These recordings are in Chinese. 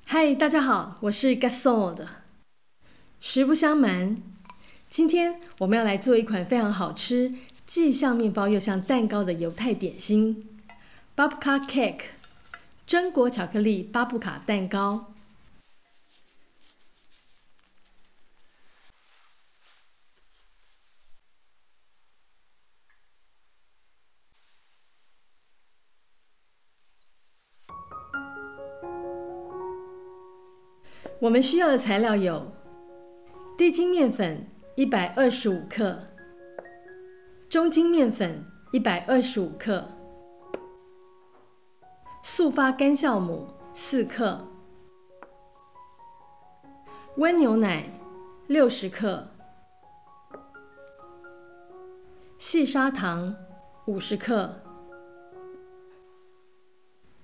嗨，大家好，我是 Gasol。实不相瞒，今天我们要来做一款非常好吃，既像面包又像蛋糕的犹太点心 ——Babka Cake， 榛果巧克力巴布卡蛋糕。我们需要的材料有：低筋面粉125克，中筋面粉125克，速发干酵母4克，温牛奶60克，细砂糖50克，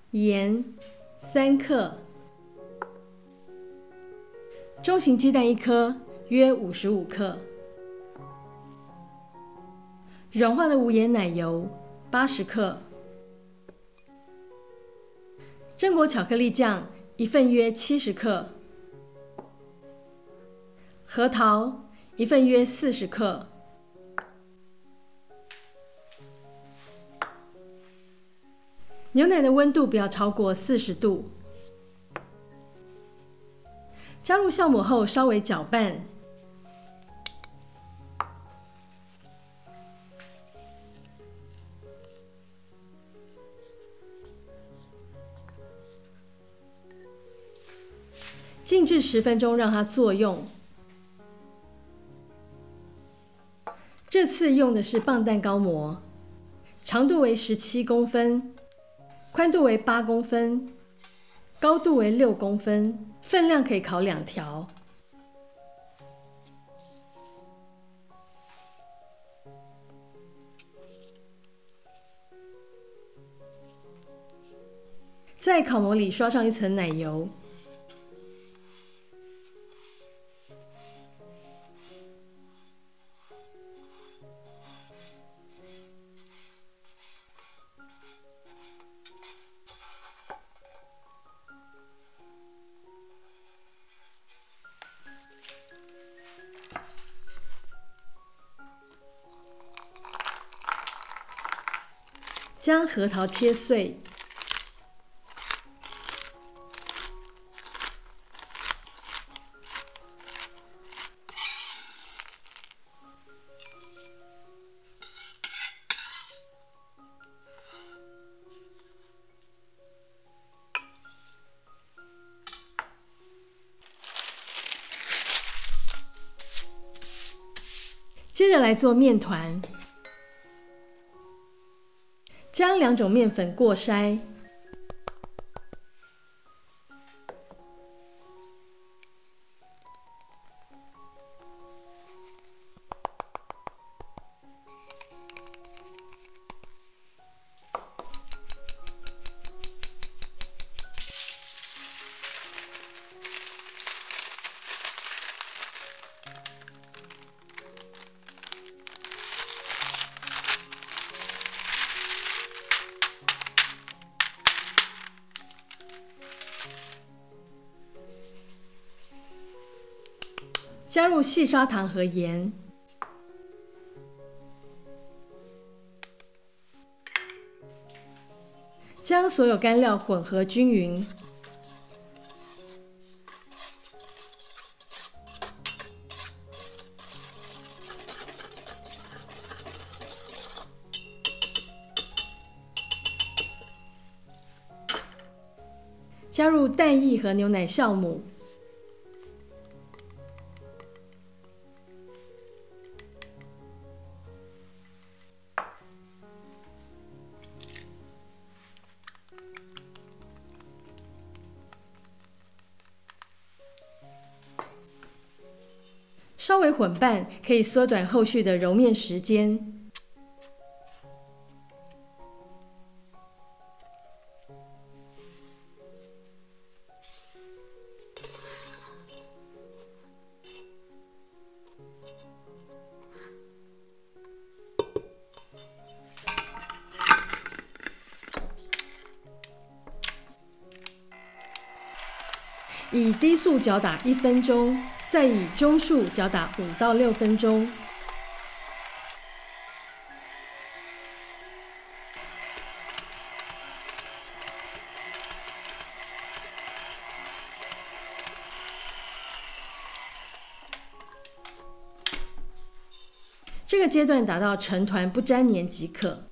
盐3克。中型鸡蛋1颗，约55克。软化的无盐奶油80克。榛果巧克力酱1份约70克。核桃1份约40克。牛奶的温度不要超过40度。加入酵母后，稍微搅拌。静置10分钟，让它作用。这次用的是磅蛋糕模，长度为17公分，宽度为8公分，高度为6公分。分量可以烤2条。在烤模里刷上一层奶油。将核桃切碎，接着来做面团。将2种面粉过筛，加入细砂糖和盐，将所有干料混合均匀。加入蛋液和牛奶酵母。稍微混拌，可以缩短后续的揉面时间。以低速搅打1分钟，再以中速搅打5到6分钟。这个阶段达到成团不粘黏即可。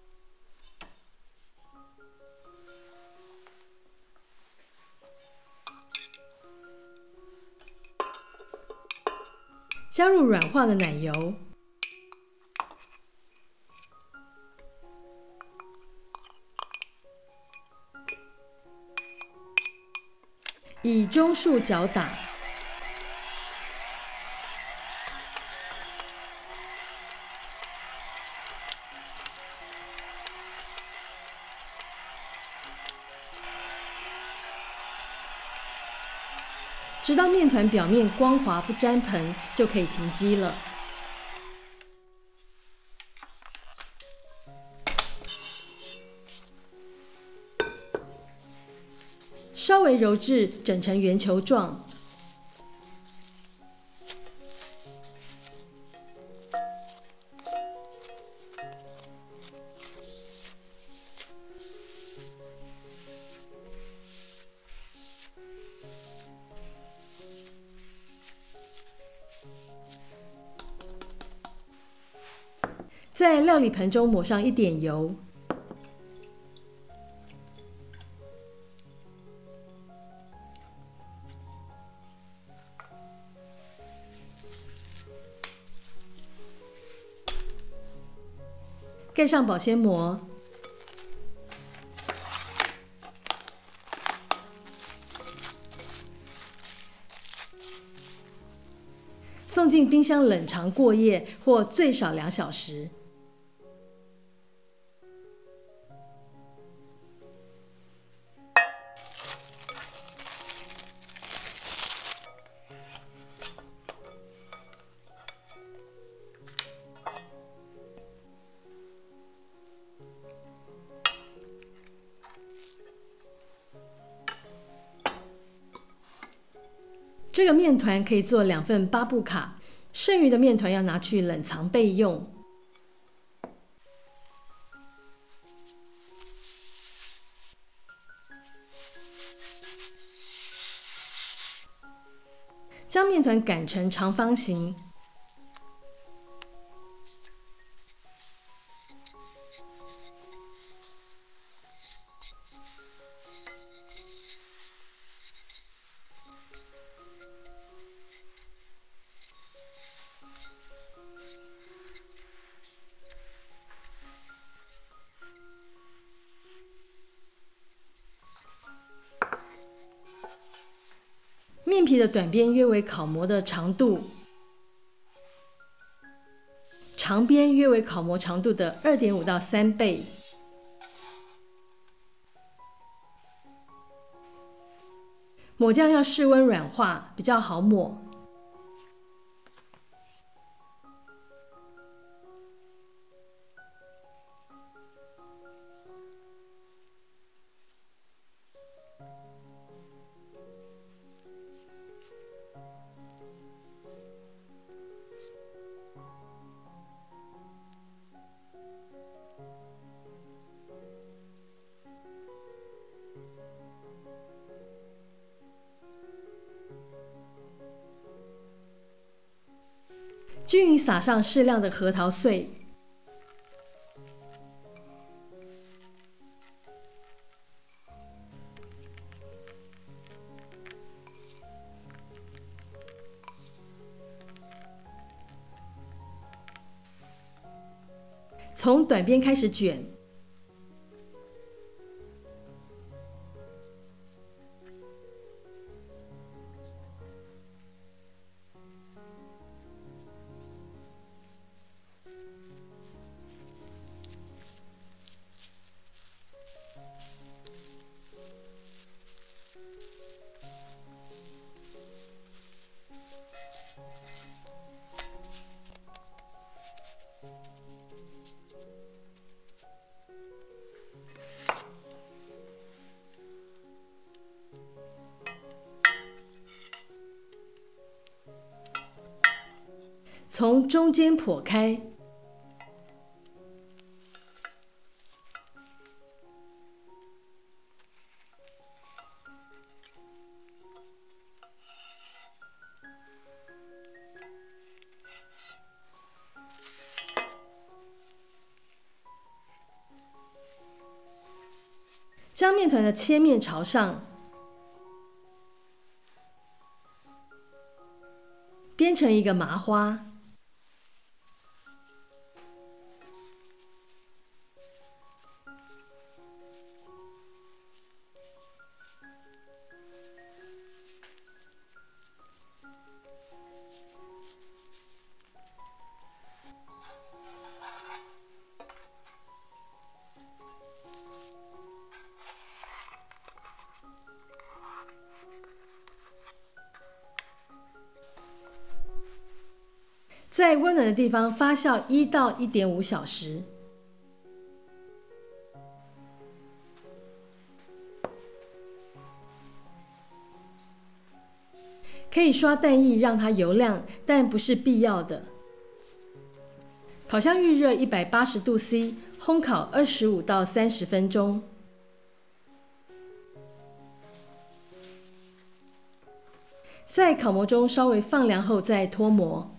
加入软化的奶油，以中速搅打。直到面团表面光滑不沾盆，就可以停机了。稍微揉至整成圆球状。在料理盆中抹上一点油，盖上保鲜膜，送进冰箱冷藏过夜或最少2小时。这个面团可以做2份巴布卡，剩余的面团要拿去冷藏备用。将面团擀成长方形。面皮的短边约为烤模的长度，长边约为烤模长度的2.5到3倍。抹酱要室温软化，比较好抹。均匀撒上适量的核桃碎，从短边开始卷。从中间剖开。将面团的切面朝上，编成一个麻花。在温暖的地方发酵1到1.5小时。可以刷蛋液让它油亮，但不是必要的。烤箱预热180度 C， 烘烤25到30分钟。在烤模中稍微放凉后再脱模。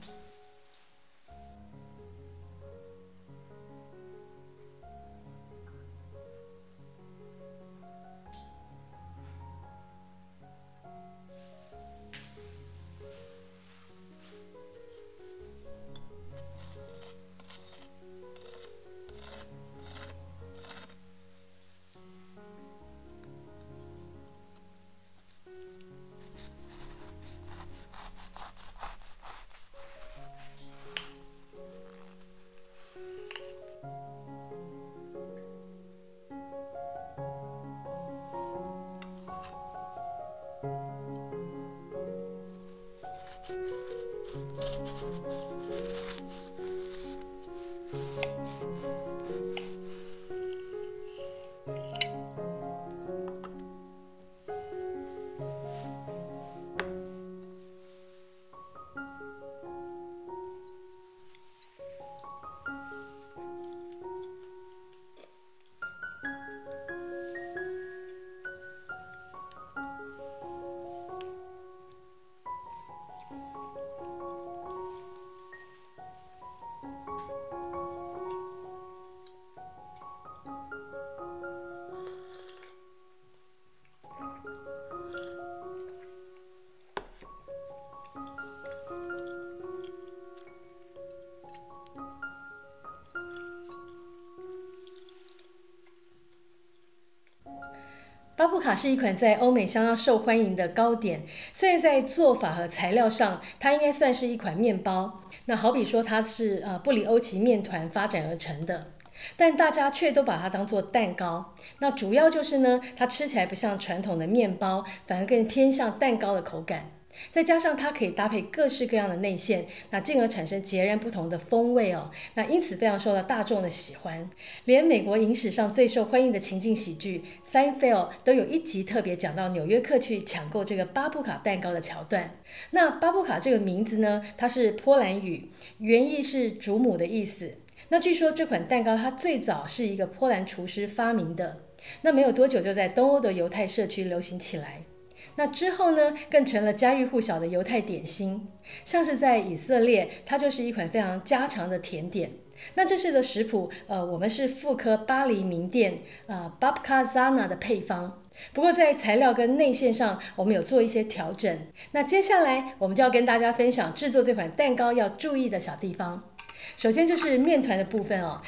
巴布卡是一款在欧美相当受欢迎的糕点，虽然在做法和材料上，它应该算是一款面包。那好比说它是布里欧奇面团发展而成的，但大家却都把它当作蛋糕。那主要就是呢，它吃起来不像传统的面包，反而更偏向蛋糕的口感。再加上它可以搭配各式各样的内馅，那进而产生截然不同的风味哦。那因此非常受到大众的喜欢，连美国影史上最受欢迎的情境喜剧《Seinfeld》都有一集特别讲到纽约客去抢购这个巴布卡蛋糕的桥段。那巴布卡这个名字呢，它是波兰语，原意是祖母的意思。那据说这款蛋糕它最早是一个波兰厨师发明的，那没有多久就在东欧的犹太社区流行起来。那之后呢，更成了家喻户晓的犹太点心，像是在以色列，它就是一款非常家常的甜点。那这次的食谱，我们是复刻巴黎名店Babka Zana 的配方，不过在材料跟内馅上，我们有做一些调整。那接下来我们就要跟大家分享制作这款蛋糕要注意的小地方。首先就是面团的部分哦，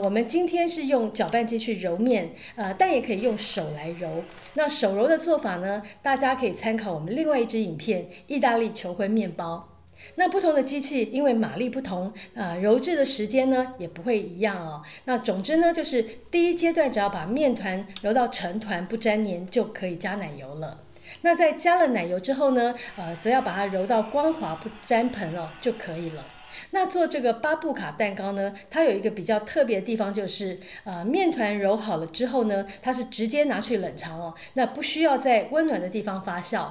我们今天是用搅拌机去揉面，但也可以用手来揉。那手揉的做法呢，大家可以参考我们另外一支影片——意大利求婚面包。那不同的机器因为马力不同，揉制的时间呢也不会一样哦。那总之呢，就是第一阶段只要把面团揉到成团不粘黏，就可以加奶油了。那在加了奶油之后呢，则要把它揉到光滑不沾盆哦就可以了。那做这个巴布卡蛋糕呢，它有一个比较特别的地方，就是面团揉好了之后呢，它是直接拿去冷藏哦，那不需要在温暖的地方发酵。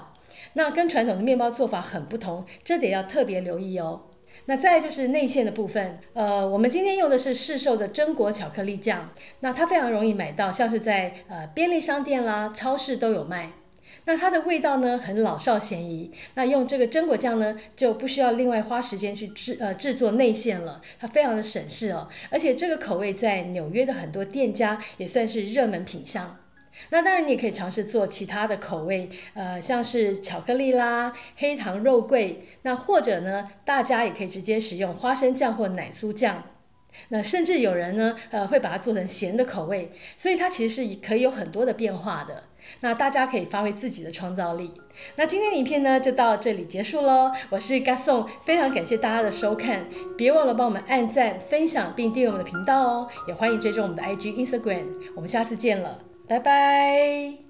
那跟传统的面包做法很不同，这得要特别留意哦。那再来就是内馅的部分，我们今天用的是市售的榛果巧克力酱，那它非常容易买到，像是在便利商店啦、超市都有卖。那它的味道呢很老少咸宜，那用这个榛果酱呢就不需要另外花时间去制作内馅了，它非常的省事哦，而且这个口味在纽约的很多店家也算是热门品项。那当然你也可以尝试做其他的口味，像是巧克力啦、黑糖肉桂，那或者呢大家也可以直接使用花生酱或奶酥酱。那甚至有人呢，会把它做成咸的口味，所以它其实是可以有很多的变化的。那大家可以发挥自己的创造力。那今天的影片呢就到这里结束咯，我是 Gaston， 非常感谢大家的收看，别忘了帮我们按赞、分享并订阅我们的频道哦，也欢迎追踪我们的 IG、Instagram， 我们下次见了，拜拜。